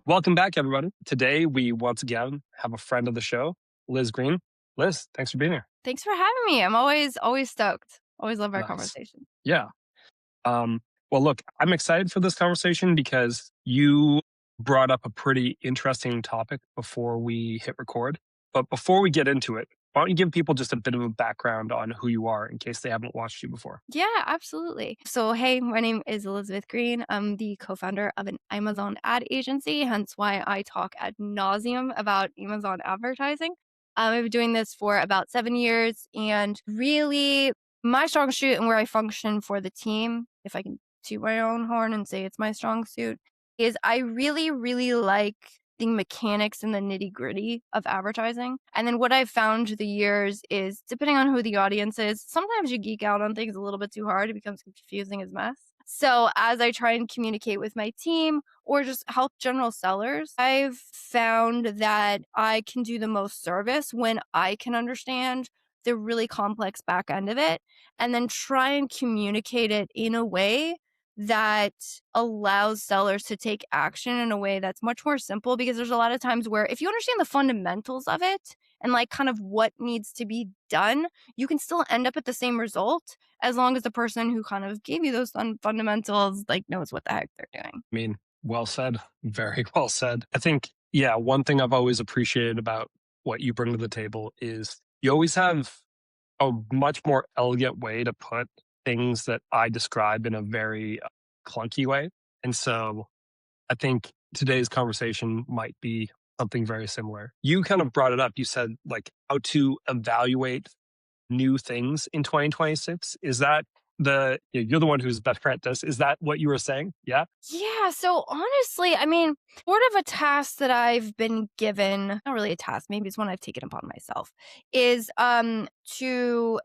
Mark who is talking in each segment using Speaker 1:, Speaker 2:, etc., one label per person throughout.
Speaker 1: Welcome back, everybody. Today, we once again have a friend of the show, Liz Green. Liz, thanks for being here.
Speaker 2: Thanks for having me. I'm always stoked. Always love our
Speaker 1: Nice.
Speaker 2: conversation.
Speaker 1: Yeah. Um, well, look, I'm excited for this conversation because you brought up a pretty interesting topic before we hit record. But before we get into it, why don't you give people just a bit of a background on who you are in case they haven't watched you before?
Speaker 2: Yeah, absolutely. So, hey, my name is Elizabeth Green. I'm the co-founder of an Amazon ad agency, hence why I talk ad nauseum about Amazon advertising. I've been doing this for about 7 years, and really, my strong suit and where I function for the team, if I can toot my own horn and say it's my strong suit, is I really, really like the mechanics and the nitty gritty of advertising. And then what I've found through the years is depending on who the audience is, sometimes you geek out on things a little bit too hard. It becomes confusing as mess. So as I try and communicate with my team or just help general sellers, I've found that I can do the most service when I can understand the really complex back end of it and then try and communicate it in a way that allows sellers to take action in a way that's much more simple because there's a lot of times where if you understand the fundamentals of it and like kind of what needs to be done, you can still end up at the same result as long as the person who kind of gave you those fundamentals like knows what the heck they're doing.
Speaker 1: I mean, well said. Very well said. I think, yeah, one thing I've always appreciated about what you bring to the table is you always have a much more elegant way to put things that I describe in a very clunky way. And so I think today's conversation might be something very similar. You kind of brought it up. You said like how to evaluate new things in 2026. Is that you're the one who's better at this. Is that what you were saying? Yeah.
Speaker 2: Yeah, so honestly, I mean, sort of a task that I've been given, not really a task, maybe it's one I've taken upon myself, is to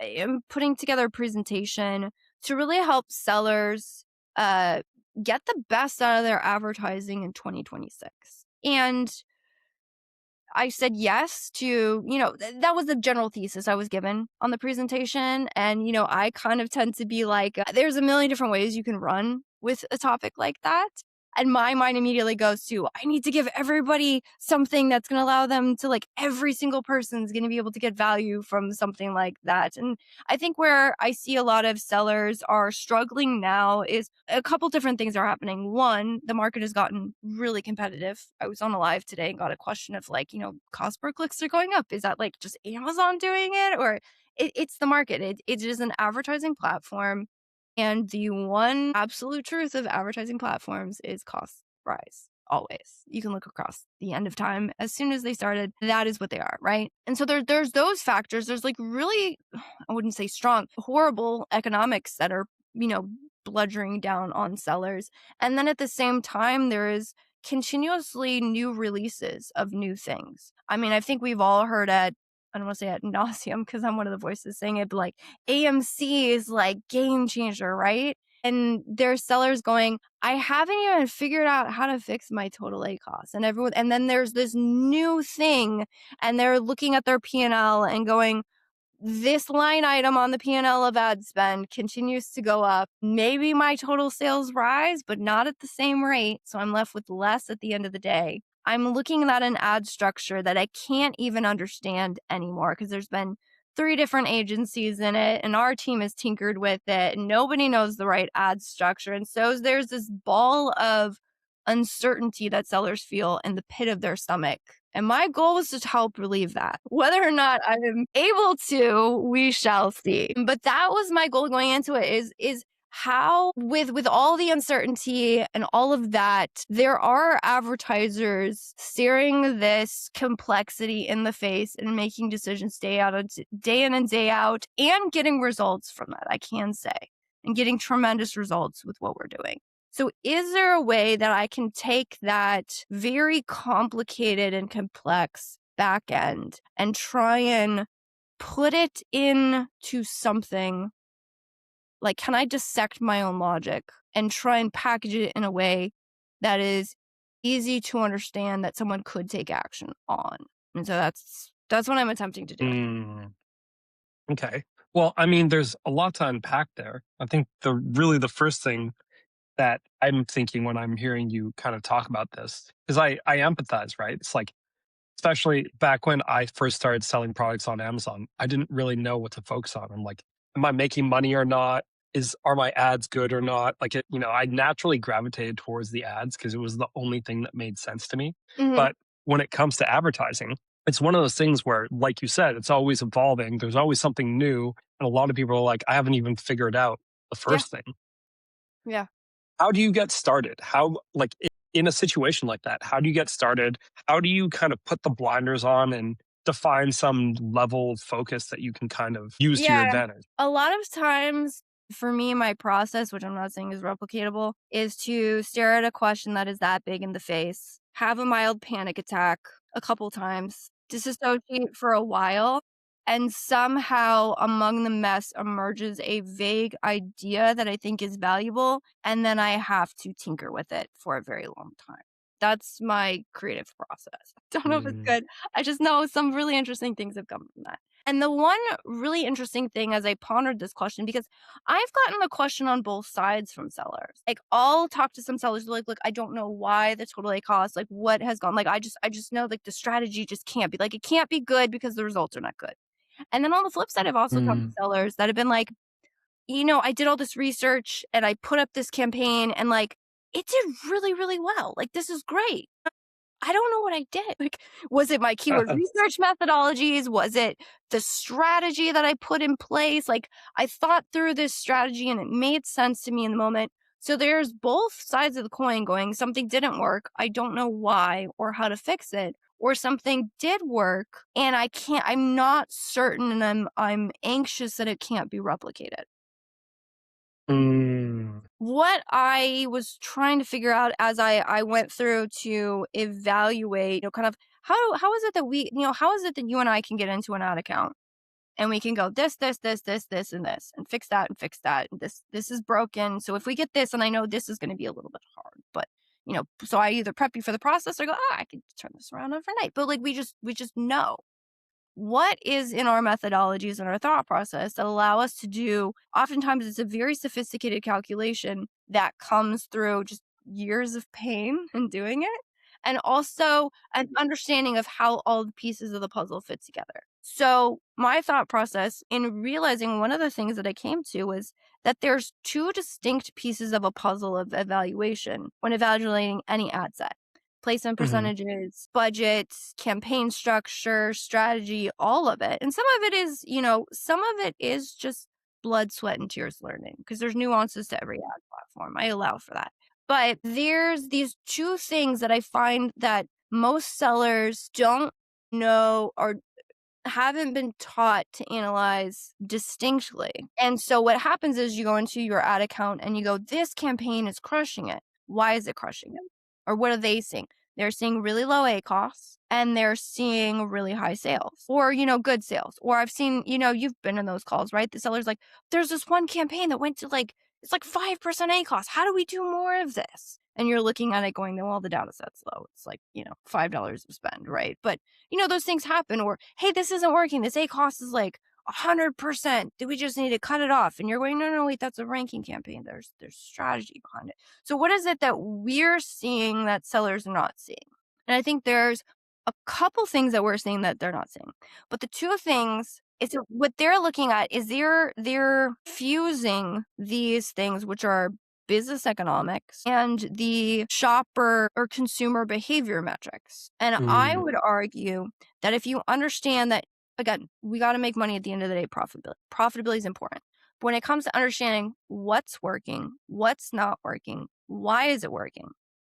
Speaker 2: putting together a presentation to really help sellers uh get the best out of their advertising in 2026. And I said yes to, that was the general thesis I was given on the presentation. And, I kind of tend to be like, there's a million different ways you can run with a topic like that. And my mind immediately goes to, I need to give everybody something that's going to allow them to, like, every single person's going to be able to get value from something like that. And I think where I see a lot of sellers are struggling now is a couple different things are happening. One, the market has gotten really competitive. I was on a live today and got a question of like, cost per clicks are going up. Is that like just Amazon doing it or it's the market? It is an advertising platform. And the one absolute truth of advertising platforms is costs rise. Always. You can look across the end of time. As soon as they started, that is what they are, right? And so there's those factors. There's like really, I wouldn't say strong, horrible economics that are, bludgeoning down on sellers. And then at the same time, there is continuously new releases of new things. I mean, I think we've all heard I don't want to say ad nauseum because I'm one of the voices saying it, but like AMC is like game changer, right? And there's sellers going, I haven't even figured out how to fix my total ACOS. And everyone, and then there's this new thing, and they're looking at their P&L and going, this line item on the P&L of ad spend continues to go up. Maybe my total sales rise, but not at the same rate. So I'm left with less at the end of the day. I'm looking at an ad structure that I can't even understand anymore because there's been 3 different agencies in it and our team has tinkered with it and nobody knows the right ad structure. And so there's this ball of uncertainty that sellers feel in the pit of their stomach. And my goal is to help relieve that. Whether or not I am able to, we shall see. But that was my goal going into it is how with all the uncertainty and all of that, there are advertisers staring this complexity in the face and making decisions day in and day out and getting results from that, I can say, and getting tremendous results with what we're doing. So is there a way that I can take that very complicated and complex back end and try and put it into something like, can I dissect my own logic and try and package it in a way that is easy to understand that someone could take action on? And so that's what I'm attempting to do.
Speaker 1: Mm, okay. Well, I mean, there's a lot to unpack there. I think the first thing that I'm thinking when I'm hearing you kind of talk about this, because I empathize, right? It's like, especially back when I first started selling products on Amazon, I didn't really know what to focus on. I'm like, am I making money or not? Are my ads good or not? Like it, I naturally gravitated towards the ads because it was the only thing that made sense to me.
Speaker 2: Mhm.
Speaker 1: But when it comes to advertising, it's one of those things where, like you said, it's always evolving. There's always something new. And a lot of people are like, I haven't even figured out the
Speaker 2: Yeah,
Speaker 1: first thing.
Speaker 2: yeah.
Speaker 1: How do you get started? In a situation like that, how do you get started? How do you kind of put the blinders on and define some level of focus that you can kind of use to your
Speaker 2: Yeah.
Speaker 1: advantage?
Speaker 2: A lot of times for me, my process, which I'm not saying is replicatable, is to stare at a question that is that big in the face, have a mild panic attack a couple times, disassociate for a while, and somehow among the mess emerges a vague idea that I think is valuable. And then I have to tinker with it for a very long time. That's my creative process. Don't know if it's
Speaker 1: Mm,
Speaker 2: good. I just know some really interesting things have come from that. And the one really interesting thing as I pondered this question, because I've gotten the question on both sides from sellers. Like I'll talk to some sellers like, look, I don't know why the total ACOS, like what has gone. Like I just know like the strategy just can't be like it can't be good because the results are not good. And then on the flip side, I've also talked to
Speaker 1: mm,
Speaker 2: sellers that have been like, I did all this research and I put up this campaign and like it did really, really well. Like this is great. I don't know what I did. Like, was it my keyword research methodologies? Was it the strategy that I put in place? Like, I thought through this strategy and it made sense to me in the moment. So there's both sides of the coin going, something didn't work. I don't know why or how to fix it. Or something did work and I'm not certain and I'm anxious that it can't be replicated.
Speaker 1: mm.
Speaker 2: What I was trying to figure out as I went through to evaluate, kind of how is it that how is it that you and I can get into an ad account and we can go this, and fix that. And this is broken. So if we get this, and I know this is going to be a little bit hard, but so I either prep you for the process or go, I can turn this around overnight. But like we just know what is in our methodologies and our thought process that allow us to do oftentimes it's a very sophisticated calculation that comes through just years of pain in doing it and also an understanding of how all the pieces of the puzzle fit together. So my thought process in realizing one of the things that I came to was that there's two distinct pieces of a puzzle of evaluation when evaluating any ad set: placement
Speaker 1: Mhm.
Speaker 2: percentages, budget, campaign structure, strategy, all of it. And some of it is just blood, sweat, and tears learning because there's nuances to every ad platform. I allow for that. But there's these two things that I find that most sellers don't know or haven't been taught to analyze distinctly. And so what happens is you go into your ad account and you go, this campaign is crushing it. Why is it crushing it? Or what are they seeing? They're seeing really low ACOS and they're seeing really high sales or, good sales. Or I've seen, you've been in those calls, right? The seller's like, there's this one campaign that went to like, it's like 5% ACOS. How do we do more of this? And you're looking at it going, well, the data set's low. It's like, $5 to spend, right? But those things happen. Or, hey, this isn't working. This A cost is like 100%. Do we just need to cut it off? And you're going, no, no, wait, that's a ranking campaign. There's strategy behind it. So what is it that we're seeing that sellers are not seeing? And I think there's a couple things that we're seeing that they're not seeing. But the two things is that what they're looking at is they're fusing these things, which are business economics and the shopper or consumer behavior metrics. And I
Speaker 1: Mm.
Speaker 2: would argue that if you understand that, again, we got to make money at the end of the day, profitability. Profitability is important. But when it comes to understanding what's working, what's not working, why is it working,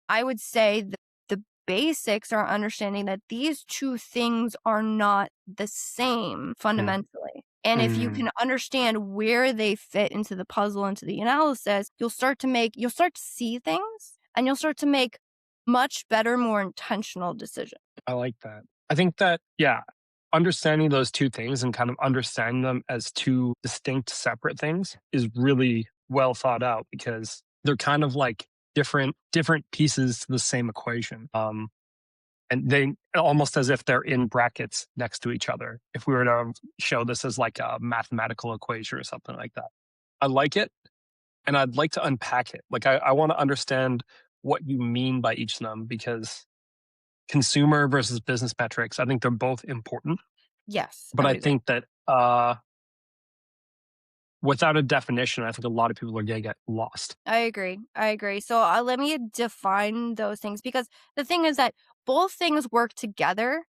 Speaker 2: I would say that the basics are understanding that these two things are not the same
Speaker 1: Mm.
Speaker 2: fundamentally. And if you
Speaker 1: Mm.
Speaker 2: can understand where they fit into the puzzle, into the analysis, you'll start to see things and you'll start to make much better, more intentional decisions.
Speaker 1: I like that. I think that, yeah, understanding those two things and kind of understanding them as two distinct separate things is really well thought out because they're kind of like different pieces to the same equation. And they almost as if they're in brackets next to each other. If we were to show this as like a mathematical equation or something like that. I like it. and I'd like to unpack it. Like I want to understand what you mean by each of them because consumer versus business metrics, I think they're both important,
Speaker 2: Yes,
Speaker 1: but
Speaker 2: I
Speaker 1: I
Speaker 2: would agree.
Speaker 1: think that without a definition, I think a lot of people are going to get lost.
Speaker 2: I agree. I agree. So let me define those things because the thing is that both things work together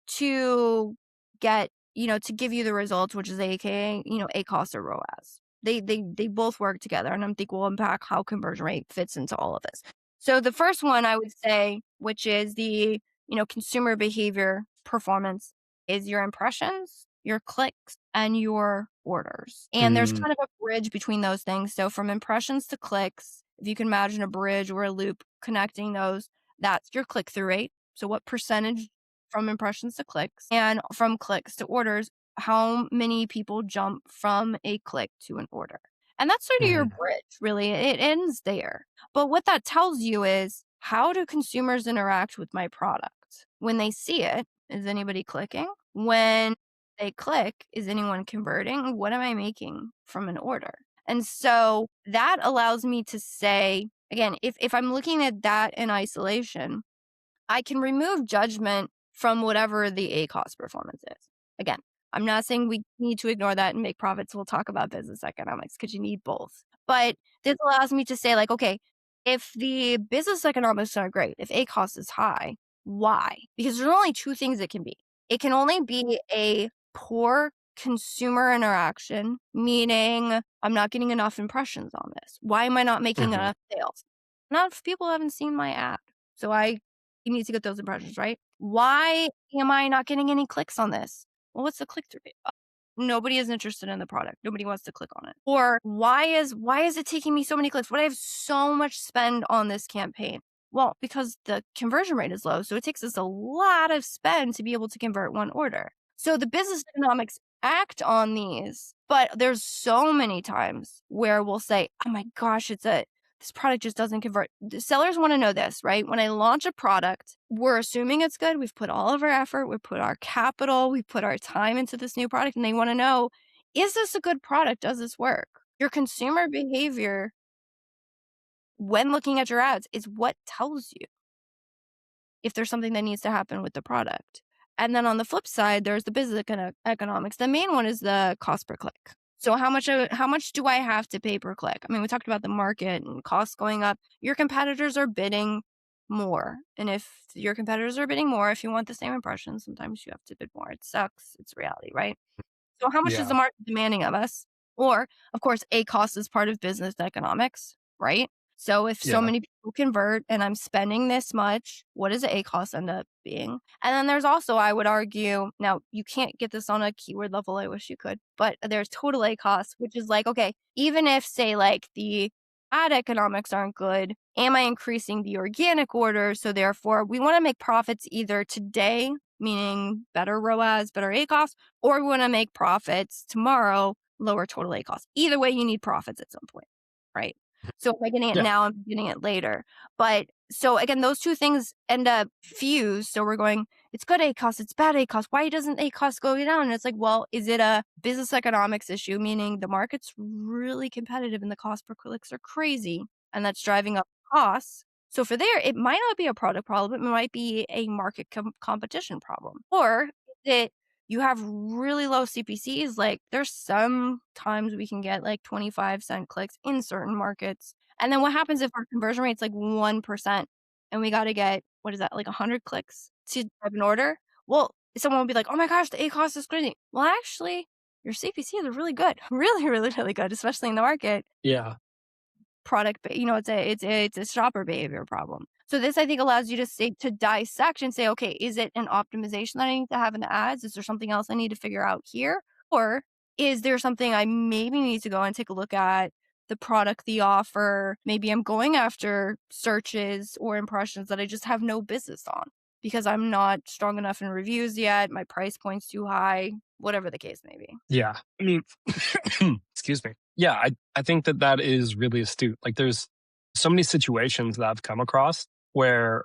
Speaker 2: to get, to give you the results, which is AKA, ACOS or ROAS. They both work together, and I think we'll unpack how conversion rate fits into all of this. So the first one I would say, which is the, consumer behavior performance, is your impressions, your clicks, and your orders. And there's
Speaker 1: Mm,
Speaker 2: kind of a bridge between those things. So from impressions to clicks, if you can imagine a bridge or a loop connecting those, that's your click through rate. So what percentage from impressions to clicks, and from clicks to orders, how many people jump from a click to an order. And that's sort of your
Speaker 1: mhm,
Speaker 2: bridge, really. It ends there. But what that tells you is, how do consumers interact with my product? When they see it, is anybody clicking? When they click, is anyone converting? What am I making from an order? And so that allows me to say, again, if I'm looking at that in isolation, I can remove judgment from whatever the ACOS performance is. Again, I'm not saying we need to ignore that and make profits. We'll talk about business economics because you need both. But this allows me to say, like, okay, if the business economics are great, if ACOS is high, why? Because there's only two things it can be. It can only be a poor consumer interaction, meaning I'm not getting enough impressions on this. Why am I not making
Speaker 1: mhm.
Speaker 2: enough sales? Enough people haven't seen my ad. So you need to get those impressions, right? Why am I not getting any clicks on this? Well, what's the click through rate? Nobody is interested in the product. Nobody wants to click on it. Or why is it taking me so many clicks? Why do I have so much spend on this campaign? Well, because the conversion rate is low, so it takes us a lot of spend to be able to convert one order. So the business economics act on these, but there's so many times where we'll say, "Oh my gosh, this product just doesn't convert." The sellers want to know this, right? When I launch a product, we're assuming it's good. We've put all of our effort, we've put our capital, we've put our time into this new product, and they want to know, is this a good product? Does this work? Your consumer behavior when looking at your ads is what tells you if there's something that needs to happen with the product. And then on the flip side, there's the business economics. The main one is the cost per click. So how much do I have to pay per click? I mean, we talked about the market and costs going up. Your competitors are bidding more. And if your competitors are bidding more, if you want the same impression, sometimes you have to bid more. It sucks. It's reality, right? So how much is
Speaker 1: Yeah,
Speaker 2: the market demanding of us? Or, of course, a cost is part of business economics, right? So if so
Speaker 1: yeah,
Speaker 2: many people convert and I'm spending this much, what does a cost end up being? And then there's also, I would argue, now you can't get this on a keyword level. I wish you could, but there's total a cost, which is like, okay, even if say like the ad economics aren't good, am I increasing the organic order? So therefore we want to make profits either today, meaning better ROAS, better ACOS, or we want to make profits tomorrow, lower total A cost. Either way, you need profits at some point, right? So if I'm getting it
Speaker 1: yeah,
Speaker 2: now, I'm getting it later. But so again, those two things end up fused. So we're going, it's good A cost, it's bad A cost. Why doesn't A cost go down? And it's like, well, is it a business economics issue, meaning the market's really competitive and the cost per clicks are crazy, and that's driving up costs? So for there, it might not be a product problem. It might be a market competition problem. Or is it you have really low CPCs, like, there's some times we can get, like, 25-cent clicks in certain markets, and then what happens if our conversion rate's, like, 1% and we gotta get, what is that, like, 100 clicks to type an order? Well, someone will be like, "Oh my gosh, the ACOS is crazy." Well, actually, your CPCs are really good. Really, really, really good, especially in the market
Speaker 1: yeah,
Speaker 2: product, it's a shopper behavior problem. So this, I think, allows you to say to dissect and say, okay, is it an optimization that I need to have in the ads? Is there something else I need to figure out here? Or is there something I maybe need to go and take a look at the product, the offer? Maybe I'm going after searches or impressions that I just have no business on because I'm not strong enough in reviews yet. My price point's too high, whatever the case may be.
Speaker 1: yeah. I mean, excuse me. Yeah, I think that that is really astute. Like, there's so many situations that I've come across where,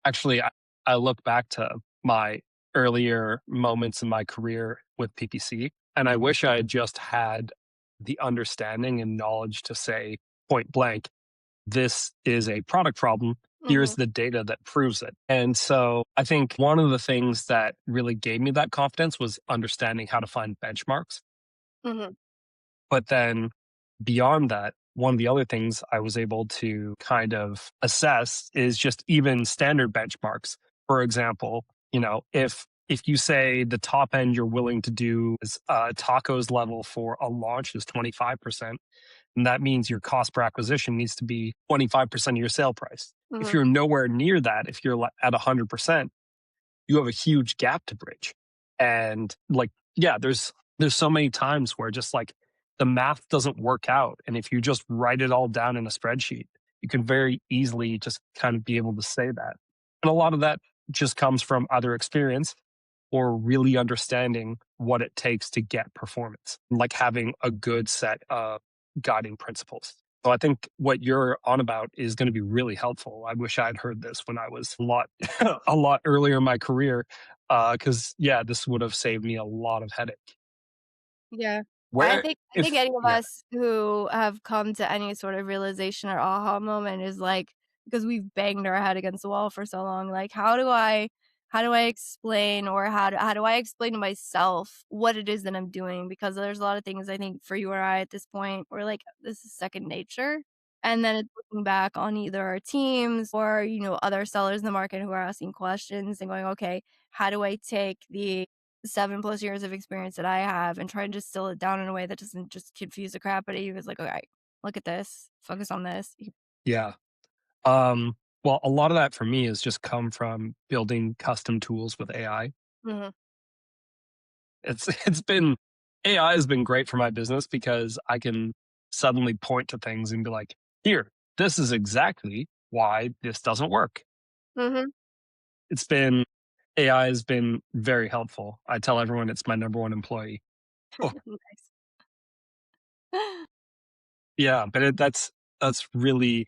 Speaker 1: actually, I look back to my earlier moments in my career with PPC, and I wish I had just had the understanding and knowledge to say point blank, this is a product problem. Here's
Speaker 2: Mhm.
Speaker 1: the data that proves it. And so I think one of the things that really gave me that confidence was understanding how to find benchmarks.
Speaker 2: Mhm.
Speaker 1: But then beyond that, one of the other things I was able to kind of assess is just even standard benchmarks. For example, if you say the top end you're willing to do is tacos level for a launch is 25%, and that means your cost per acquisition needs to be 25% of your sale price. If
Speaker 2: Mhm.
Speaker 1: you're nowhere near that, if you're at 100%, you have a huge gap to bridge. And like, yeah, there's so many times where just like the math doesn't work out. And if you just write it all down in a spreadsheet, you can very easily just kind of be able to say that. And a lot of that just comes from either experience or really understanding what it takes to get performance, like having a good set of guiding principles. So I think what you're on about is going to be really helpful. I wish I'd heard this when I was a lot a lot earlier in my career, because yeah, this would have saved me a lot of headache.
Speaker 2: Yeah. I
Speaker 1: Where
Speaker 2: think I think
Speaker 1: if
Speaker 2: any of
Speaker 1: yeah,
Speaker 2: us who have come to any sort of realization or aha moment is like because we've banged our head against the wall for so long, like, how do I explain or how do I explain to myself what it is that I'm doing? Because there's a lot of things I think for you or I at this point, we're like, this is second nature. And then it's looking back on either our teams or, other sellers in the market who are asking questions and going, okay, how do I take the 7 plus years of experience that I have and try to distill it down in a way that doesn't just confuse the crap out of you. It's like, "Okay, look at this, focus on this."
Speaker 1: yeah. Well, a lot of that for me has just come from building custom tools with AI.
Speaker 2: Mhm,
Speaker 1: It's it's been AI has been great for my business because I can suddenly point to things and be like, "Here, this is exactly why this doesn't work."
Speaker 2: mhm.
Speaker 1: It's been AI has been very helpful. I tell everyone it's my number one employee. Oh,
Speaker 2: Nice.
Speaker 1: yeah, but that's really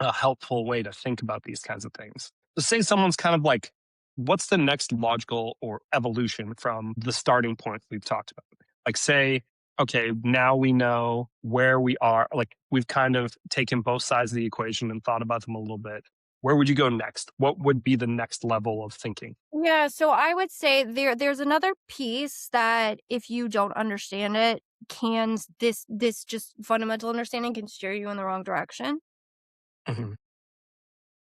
Speaker 1: a helpful way to think about these kinds of things. So say someone's kind of like, what's the next logical or evolution from the starting point we've talked about? Like, say, okay, now we know where we are. Like, we've kind of taken both sides of the equation and thought about them a little bit. Where would you go next? What would be the next level of thinking?
Speaker 2: Yeah, so I would say there's another piece that if you don't understand it, this just fundamental understanding can steer you in the wrong direction.
Speaker 1: Mhm.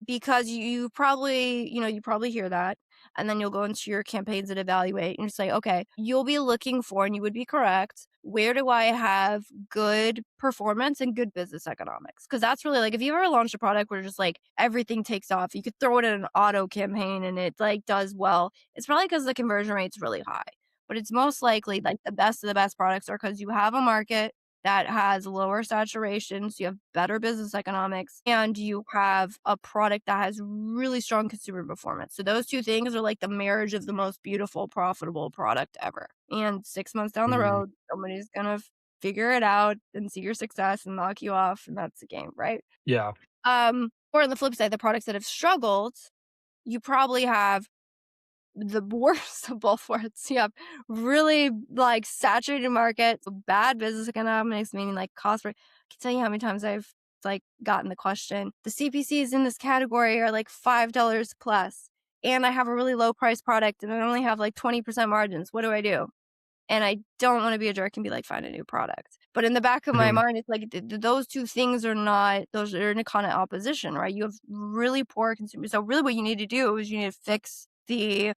Speaker 2: Because you probably, you probably hear that, and then you'll go into your campaigns and evaluate and say, "Okay," you'll be looking for, and you would be correct, "Where do I have good performance and good business economics?" Because that's really like, if you ever launched a product where just, like, everything takes off, you could throw it in an auto campaign and it, like, does well, it's probably because the conversion rate's really high. But it's most likely, like, the best of the best products are because you have a market that has lower saturation, so you have better business economics, and you have a product that has really strong consumer performance. So those 2 things are like the marriage of the most beautiful, profitable product ever. And 6 months down the
Speaker 1: Mm,
Speaker 2: road, somebody's gonna figure it out and see your success and knock you off, and that's the game, right?
Speaker 1: yeah.
Speaker 2: Or on the flip side, the products that have struggled, you probably have the worst of both worlds. You have really, like, saturated market, bad business economics, meaning, like, cost per I can tell you how many times I've, like, gotten the question, "The CPCs in this category are, like, $5 plus, and I have a really low price product, and I only have, like, 20% margins. What do I do?" And I don't wanna be a jerk and be like, "Find a new product." But in the back of my
Speaker 1: Mhm.
Speaker 2: mind, it's like those 2 things are not those are in a kinda opposition, right? You have really poor consumers. So really what you need to do is you need to fix the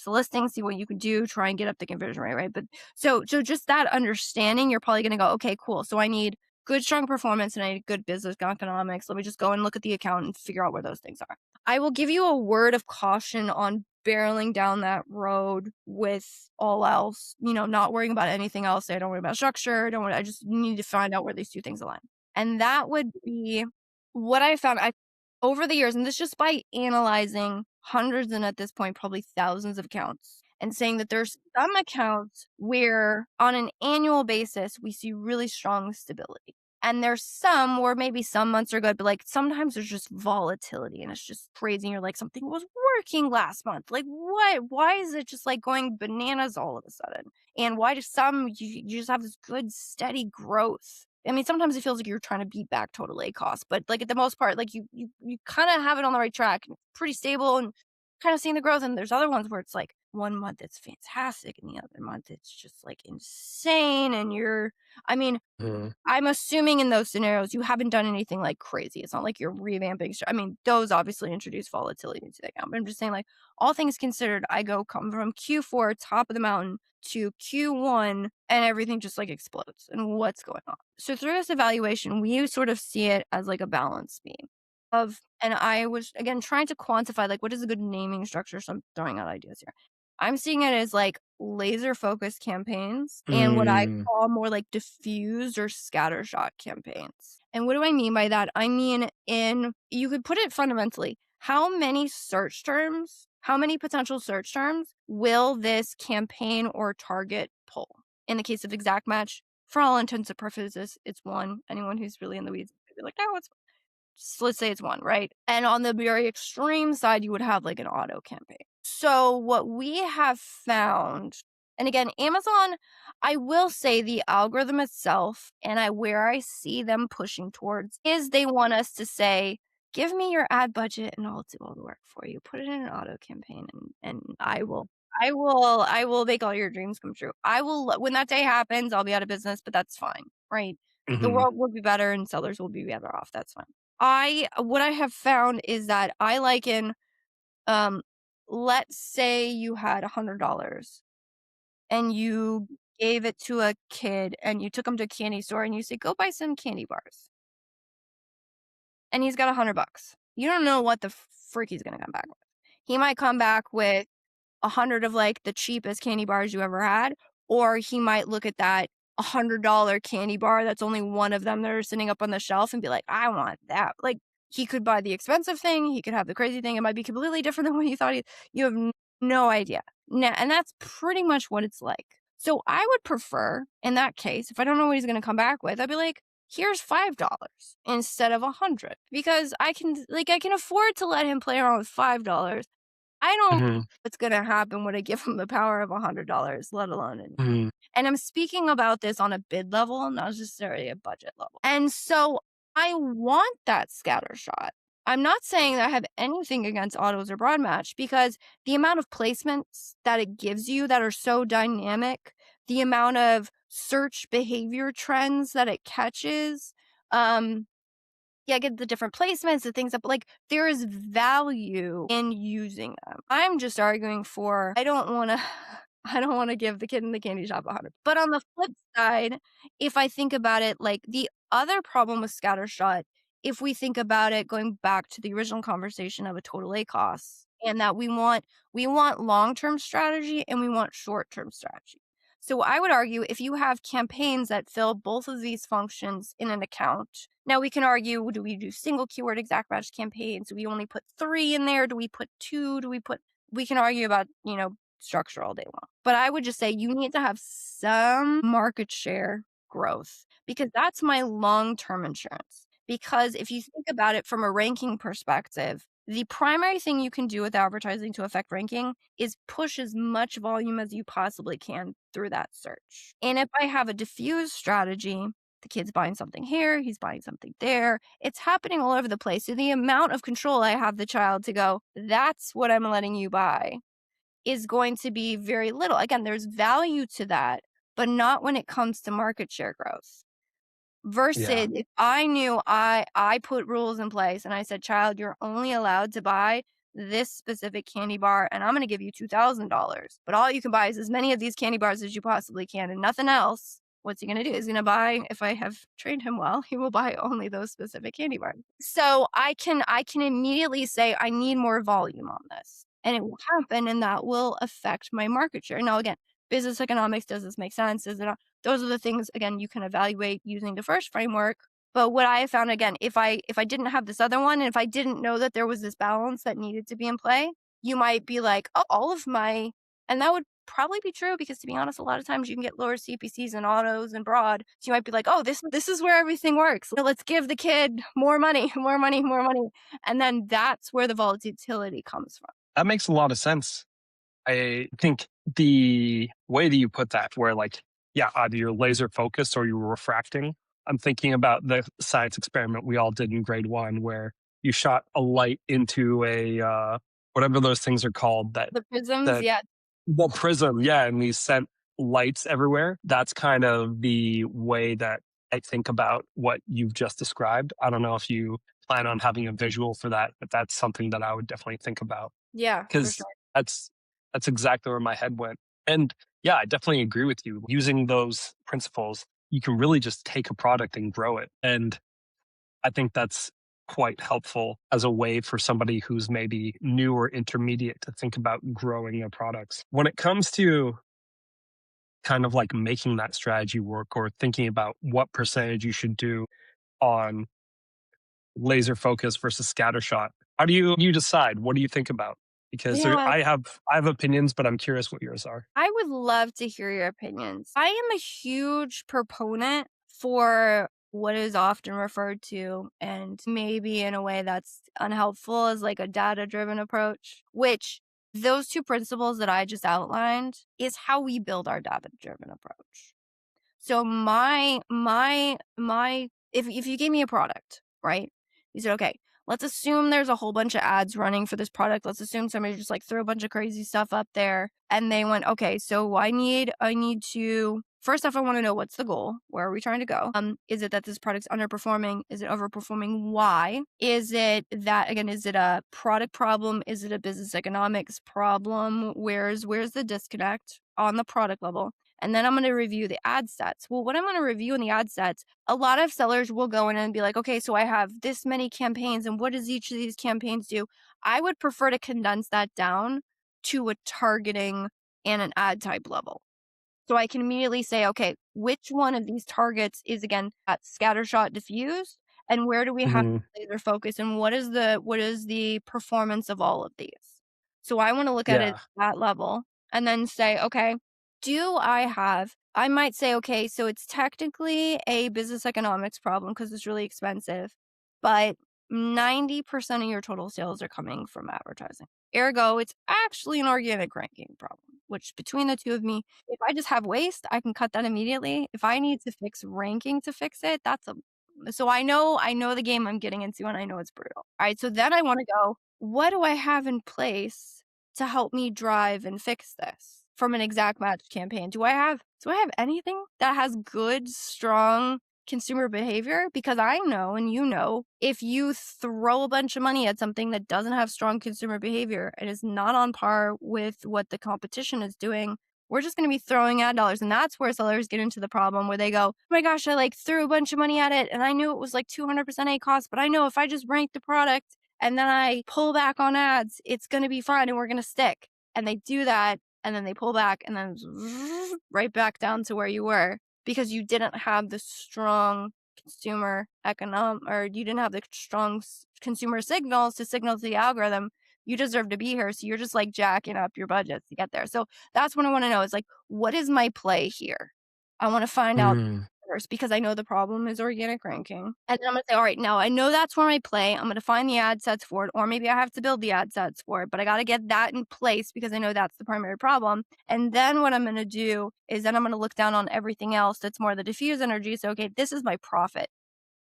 Speaker 2: listing, see what you can do, try and get up the conversion rate, right? But so just that understanding, you're probably gonna go, "Okay, cool. So I need good, strong performance, and I need good business economics. Let me just go and look at the account and figure out where those things are." I will give you a word of caution on barreling down that road with all else, not worrying about anything else. I don't worry about structure. Don't worry. I just need to find out where these 2 things align. And that would be what I found over the years, and this just by analyzing hundreds and at this point, probably thousands of accounts and saying that there's some accounts where on an annual basis, we see really strong stability. And there's some where maybe some months are good, but, like, sometimes there's just volatility and it's just crazy, and you're like, "Something was working last month. Like, what? Why is it just, like, going bananas all of a sudden?" And why do some you just have this good steady growth? I mean, sometimes it feels like you're trying to beat back total ACOS, but, like, at the most part, like, you kinda have it on the right track and pretty stable and kinda seeing the growth, and there's other ones where it's like, 1 month it's fantastic, and the other month it's just, like, insane, and I mean,
Speaker 1: Mhm.
Speaker 2: I'm assuming in those scenarios, you haven't done anything, like, crazy. It's not like you're revamping I mean, those obviously introduce volatility into the account, but I'm just saying, like, all things considered, come from Q4, top of the mountain, to Q1, and everything just, like, explodes, and what's going on? So through this evaluation, we sort of see it as, like, a balance beam and I was, again, trying to quantify, like, what is a good naming structure, so I'm throwing out ideas here. I'm seeing it as, like, laser focused campaigns and what I
Speaker 1: Mm.
Speaker 2: call more like diffused or scattershot campaigns. And what do I mean by that? I mean, in you could put it fundamentally, how many potential search terms will this campaign or target pull? In the case of exact match, for all intents and purposes, it's one. Anyone who's really in the weeds would be like, "Oh, it's let's say it's one, right?" And on the very extreme side, you would have like an auto campaign. So what we have found, and again, Amazon, I will say the algorithm itself, and where I see them pushing towards is they want us to say, "Give me your ad budget, and I'll do all the work for you. Put it in an auto campaign, and I will make all your dreams come true. I will when that day happens, I'll be out of business, but that's fine, right? The
Speaker 1: Mhm.
Speaker 2: world will be better, and sellers will be better off. That's fine." I what I have found is that I liken, um, let's say you had $100 and you gave it to a kid and you took him to a candy store and you say, "Go buy some candy bars." And he's got $100. You don't know what the freak he's gonna come back with. He might come back with 100 of, like, the cheapest candy bars you ever had, or he might look at that $100 candy bar that's only one of them that are sitting up on the shelf and be like, "I want that." Like, he could buy the expensive thing, he could have the crazy thing, it might be completely different than what you thought you have no idea. And that's pretty much what it's like. So, I would prefer, in that case, if I don't know what he's gonna come back with, I'd be like, "Here's $5 instead of 100 because I can afford to let him play around with $5. I don't know
Speaker 1: Mhm.
Speaker 2: what's gonna happen when I give him the power of $100, let alone an
Speaker 1: Mhm.
Speaker 2: and I'm speaking about this on a bid level, not necessarily a budget level. And so I want that scatter shot. I'm not saying that I have anything against autos or broad match because the amount of placements that it gives you that are so dynamic, the amount of search behavior trends that it catches, um, yeah, I get the different placements, the things that but, like, there is value in using them. I'm just arguing for I don't wanna I don't wanna give the kid in the candy shop 100. But on the flip side, if I think about it, like, the other problem with scattershot, if we think about it going back to the original conversation of a total ACOS, and that we want long-term strategy and we want short-term strategy. So I would argue if you have campaigns that fill both of these functions in an account. Now we can argue, do we do single keyword exact match campaigns? Do we only put 3 in there? Do we put 2? We can argue about, structure all day long. But I would just say you need to have some market share growth because that's my long-term insurance. Because if you think about it from a ranking perspective, the primary thing you can do with advertising to affect ranking is push as much volume as you possibly can through that search. And if I have a diffuse strategy, the kid's buying something here, he's buying something there, it's happening all over the place. So the amount of control I have the child to go, that's what I'm letting you buy, is going to be very little. Again, there's value to that, but not when it comes to market share growth.
Speaker 1: Yeah.
Speaker 2: Versus if I knew I put rules in place and I said, "Child, you're only allowed to buy this specific candy bar, and I'm gonna give you $2,000, but all you can buy is as many of these candy bars as you possibly can and nothing else." What's he gonna do? He's gonna buy if I have trained him well, he will buy only those specific candy bars. So I can immediately say, "I need more volume on this," and it will happen, and that will affect my market share. Now again, business economics, does this make sense? Does it those are the things, again, you can evaluate using the first framework. But what I found, again, if I didn't have this other one, and if I didn't know that there was this balance that needed to be in play, you might be like, "Oh, all of my," and that would probably be true because to be honest, a lot of times you can get lower CPCs in autos and broad. So you might be like, oh, this is where everything works. So let's give the kid more money, more money, more money. And then that's where the volatility comes from.
Speaker 1: That makes a lot of sense. I think the way that you put that, where like, yeah, either you're laser focused or you're refracting. I'm thinking about the science experiment we all did in grade one, where you shot a light into a whatever those things are called
Speaker 2: The prisms,
Speaker 1: that
Speaker 2: yeah.
Speaker 1: well prism, yeah, and we sent lights everywhere. That's kind of the way that I think about what you've just described. I don't know if you plan on having a visual for that, but that's something that I would definitely think about
Speaker 2: Yeah, for
Speaker 1: because
Speaker 2: sure.
Speaker 1: that's that's exactly where my head went. And yeah, I definitely agree with you. Using those principles, you can really just take a product and grow it. And I think that's quite helpful as a way for somebody who's maybe new or intermediate to think about growing their products. When it comes to kind of like making that strategy work or thinking about what percentage you should do on laser focus versus scattershot, how do you decide? What do you think about? Because
Speaker 2: Yeah,
Speaker 1: I have opinions, but I'm curious what yours are.
Speaker 2: I would love to hear your opinions. I am a huge proponent for what is often referred to, and maybe in a way that's unhelpful, as like a data driven approach, which those two principles that I just outlined is how we build our data driven approach. So my if you gave me a product, right? You said, okay, let's assume there's a whole bunch of ads running for this product. Let's assume somebody just like threw a bunch of crazy stuff up there and they went, okay, so I need to first off, I want to know what's the goal? Where are we trying to go? Is it that this product's underperforming? Is it overperforming? Why? Is it that again, is it a product problem? Is it a business economics problem? Where's the disconnect on the product level? And then I'm going to review the ad sets. Well, what I'm going to review in the ad sets, a lot of sellers will go in and be like, okay, so I have this many campaigns and what does each of these campaigns do? I would prefer to condense that down to a targeting and an ad type level. So I can immediately say, okay, which one of these targets is again at scattershot diffuse and where do we have
Speaker 1: Mhm.
Speaker 2: laser focus and what is the performance of all of these? So I want to look at it
Speaker 1: Yeah.
Speaker 2: at that level and then say, okay, I might say, okay, so it's technically a business economics problem because it's really expensive, but 90% of your total sales are coming from advertising. Ergo, it's actually an organic ranking problem, which between the two of me, if I just have waste, I can cut that immediately. If I need to fix ranking to fix it, that's a so I know the game I'm getting into and I know it's brutal. All right, so then I want to go, what do I have in place to help me drive and fix this from an exact match campaign? Do I have anything that has good, strong consumer behavior? Because I know and you know, if you throw a bunch of money at something that doesn't have strong consumer behavior and is not on par with what the competition is doing, we're just going to be throwing ad dollars. And that's where sellers get into the problem where they go, oh my gosh, I like threw a bunch of money at it and I knew it was like 200% ACOS, but I know if I just rank the product and then I pull back on ads, it's going to be fine and we're going to stick. And they do that and then they pull back and then right back down to where you were because you didn't have the strong consumer or you didn't have the strong consumer signals to signal to the algorithm you deserve to be here. So you're just like jacking up your budget to get there. So that's what I want to know is like, what is my play here? I want to find out
Speaker 1: Mm.
Speaker 2: first because I know the problem is organic ranking. And then I'm going to say, all right, now I know that's where I play. I'm going to find the ad sets for it, or maybe I have to build the ad sets for it, but I got to get that in place because I know that's the primary problem. And then what I'm going to do is then I'm going to look down on everything else that's more the diffuse energy. So, okay, this is my profit.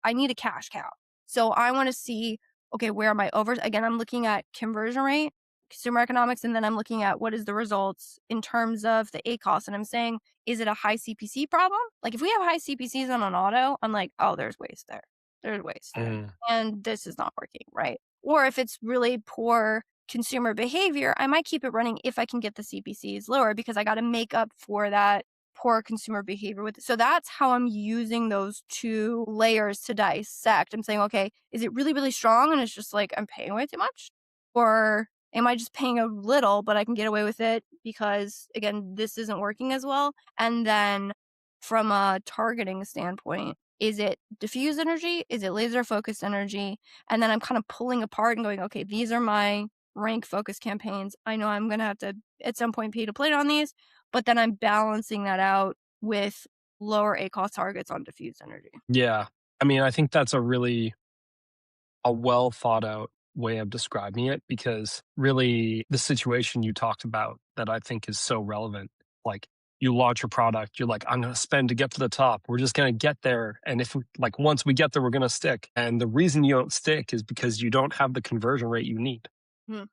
Speaker 2: I need a cash cow. So I want to see, okay, where am I over? Again, I'm looking at conversion rate, consumer economics, and then I'm looking at what is the results in terms of the ACOS. And I'm saying, is it a high CPC problem? Like if we have high CPCs on an auto, I'm like, oh, there's waste there. There's waste there.
Speaker 1: Mm.
Speaker 2: And this is not working, right? Or if it's really poor consumer behavior, I might keep it running if I can get the CPCs lower because I got to make up for that poor consumer behavior with it. So that's how I'm using those two layers to dissect. I'm saying, okay, is it really, really strong and it's just like I'm paying way too much? Or am I just paying a little, but I can get away with it because, again, this isn't working as well? And then from a targeting standpoint, is it diffuse energy? Is it laser focused energy? And then I'm kind of pulling apart and going, okay, these are my rank focus campaigns. I know I'm gonna have to at some point pay to play on these, but then I'm balancing that out with lower ACOS targets on diffuse energy.
Speaker 1: Yeah. I mean, I think that's a well thought out way of describing it because really the situation you talked about that I think is so relevant. Like you launch your product, you're like, I'm going to spend to get to the top. We're just going to get there. And if we, like once we get there, we're going to stick. And the reason you don't stick is because you don't have the conversion rate you need
Speaker 2: Mhm.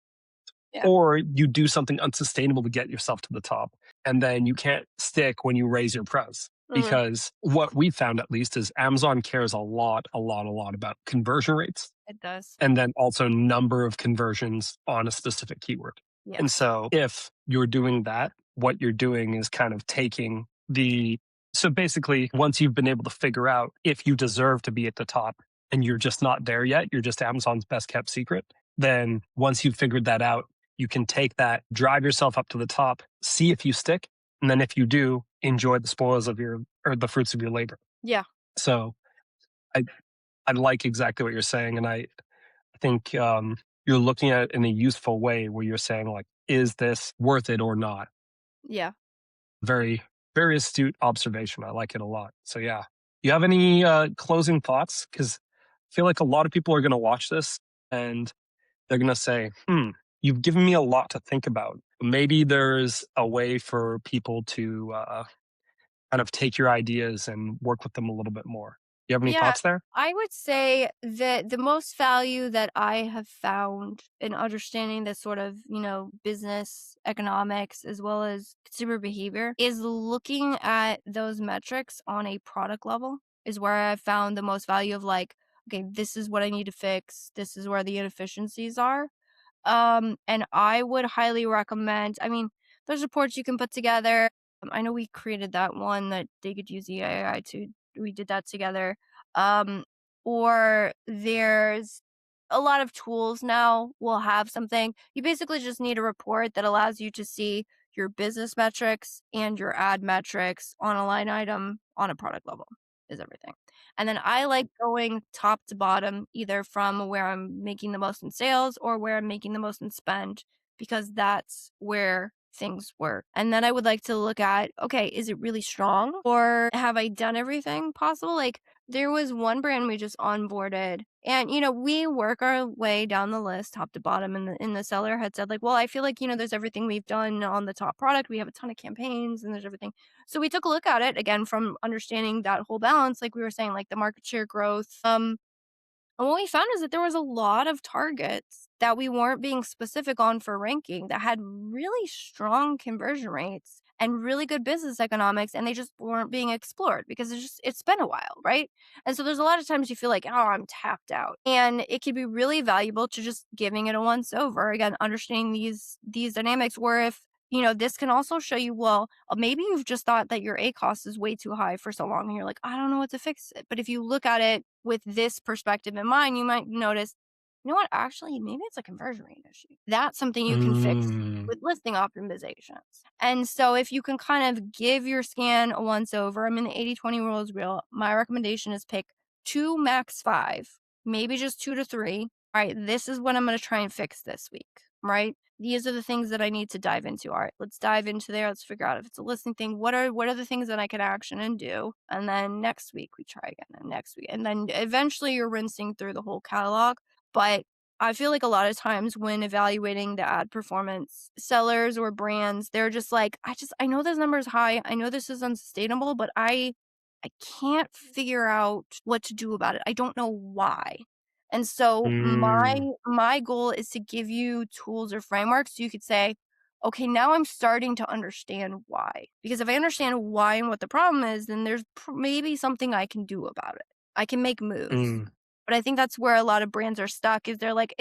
Speaker 2: Yeah.
Speaker 1: or you do something unsustainable to get yourself to the top. And then you can't stick when you raise your price.
Speaker 2: Mhm.
Speaker 1: Because what we found at least is Amazon cares a lot about conversion rates
Speaker 2: It does.
Speaker 1: and then also number of conversions on a specific keyword. And
Speaker 2: Yes.
Speaker 1: so if you're doing that, what you're doing is kind of taking the, so basically, once you've been able to figure out if you deserve to be at the top and you're just not there yet, you're just Amazon's best kept secret, then once you've figured that out, you can take that, drive yourself up to the top, see if you stick. And then if you do, enjoy the spoils of your, or the fruits of your labor.
Speaker 2: Yeah.
Speaker 1: So I, I like exactly what you're saying. And I think you're looking at it in a useful way where you're saying like, is this worth it or not?
Speaker 2: Yeah.
Speaker 1: Very, very astute observation. I like it a lot. So yeah, you have any closing thoughts? Because I feel like a lot of people are going to watch this and they're going to say, you've given me a lot to think about. Maybe there's a way for people to kind of take your ideas and work with them a little bit more. You have any
Speaker 2: Yeah,
Speaker 1: thoughts there?
Speaker 2: I would say that the most value that I have found in understanding this sort of, business economics as well as consumer behavior is looking at those metrics on a product level is where I found the most value of like, okay, this is what I need to fix. This is where the inefficiencies are. And I would highly recommend, I mean, there's reports you can put together. I know we created that one that they could use the AI to, we did that together. Um, or there's a lot of tools now will have something. You basically just need a report that allows you to see your business metrics and your ad metrics on a line item on a product level is everything. And then I like going top to bottom, either from where I'm making the most in sales or where I'm making the most in spend, because that's where things work. And then I would like to look at, okay, is it really strong or have I done everything possible? Like there was one brand we just onboarded and we work our way down the list top to bottom and the seller had said like, well, I feel like, there's everything we've done on the top product. We have a ton of campaigns and there's everything. So we took a look at it again from understanding that whole balance, like we were saying, like the market share growth. And what we found is that there was a lot of targets that we weren't being specific on for ranking that had really strong conversion rates and really good business economics and they just weren't being explored because it's been a while, right? And so there's a lot of times you feel like, "Oh, I'm tapped out." And it can be really valuable to just giving it a once over. Again, understanding these dynamics where if this can also show you, well, maybe you've just thought that your A cost is way too high for so long and you're like, I don't know what to fix it. But if you look at it with this perspective in mind, you might notice, you know what, actually, maybe it's a conversion rate issue. That's something you can fix
Speaker 1: Mm,
Speaker 2: with listing optimizations. And so if you can kind of give your scan a once over, I mean, the 80/20 rule is real. My recommendation is pick two, max five, maybe just 2 to 3. All right, this is what I'm going to try and fix this week, right? These are the things that I need to dive into. All right, let's dive into there. Let's figure out if it's a listing thing. What are the things that I can action and do? And then next week we try again, and next week, and then eventually you're rinsing through the whole catalog. But I feel like a lot of times when evaluating the ad performance, sellers or brands, they're just like, I know this number is high. I know this is unsustainable, but I can't figure out what to do about it. I don't know why. And so
Speaker 1: mm,
Speaker 2: my goal is to give you tools or frameworks so you could say, okay, now I'm starting to understand why. Because if I understand why and what the problem is, then there's maybe something I can do about it. I can make moves.
Speaker 1: mm.
Speaker 2: But I think that's where a lot of brands are stuck is they're like,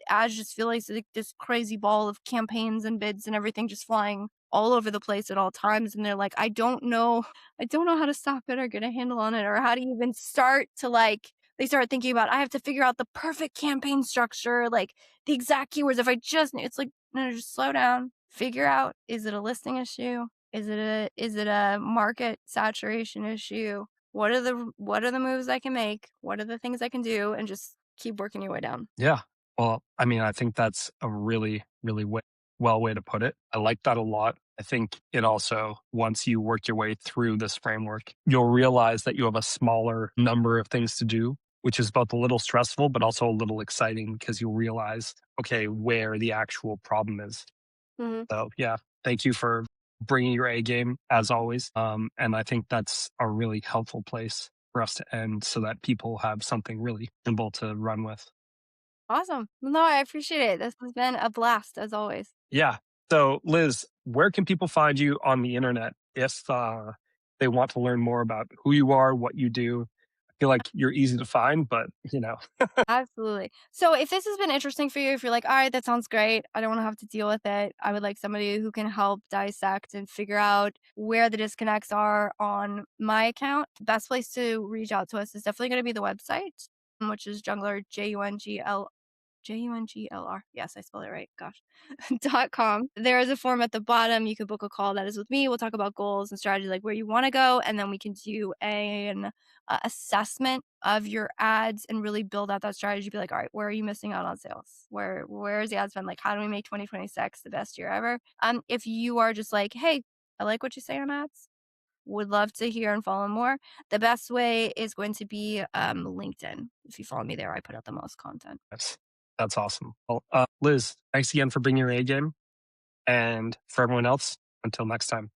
Speaker 2: ads just feel like this crazy ball of campaigns and bids and everything just flying all over the place at all times. And they're like, I don't know how to stop it or get a handle on it or how to even start to like they start thinking about I have to figure out the perfect campaign structure, like the exact keywords. If I just it's like, no, just slow down. Figure out, is it a listing issue? Is it a market saturation issue? What are the moves I can make? What are the things I can do? And just keep working your way down.
Speaker 1: Yeah. Well, I mean, I think that's a really, really well way to put it. I like that a lot. I think it also, once you work your way through this framework, you'll realize that you have a smaller number of things to do, which is both a little stressful, but also a little exciting because you'll realize, okay, where the actual problem is.
Speaker 2: Mhm.
Speaker 1: So, yeah, thank you for bringing your A game as always. And I think that's a really helpful place for us to end so that people have something really simple to run with.
Speaker 2: Awesome. No, I appreciate it. This has been a blast as always.
Speaker 1: Yeah. So, Liz, where can people find you on the internet if they want to learn more about who you are, what you do? I feel like you're easy to find, but
Speaker 2: Absolutely. So if this has been interesting for you, if you're like, all right, that sounds great. I don't want to have to deal with it. I would like somebody who can help dissect and figure out where the disconnects are on my account. The best place to reach out to us is definitely going to be the website, which is jungler, JUNGLR. Yes, I spelled it right. Gosh. .com. There is a form at the bottom. You can book a call that is with me. We'll talk about goals and strategy, like where you want to go, and then we can do an assessment of your ads and really build out that strategy. Be like, all right, where are you missing out on sales? Where is the ad spend? Like, how do we make 2026 the best year ever? If you are just like, hey, I like what you say on ads. Would love to hear and follow more. The best way is going to be LinkedIn. If you follow me there, I put out the most content.
Speaker 1: that's awesome. Well, Liz, thanks again for bringing your A game. And for everyone else, until next time.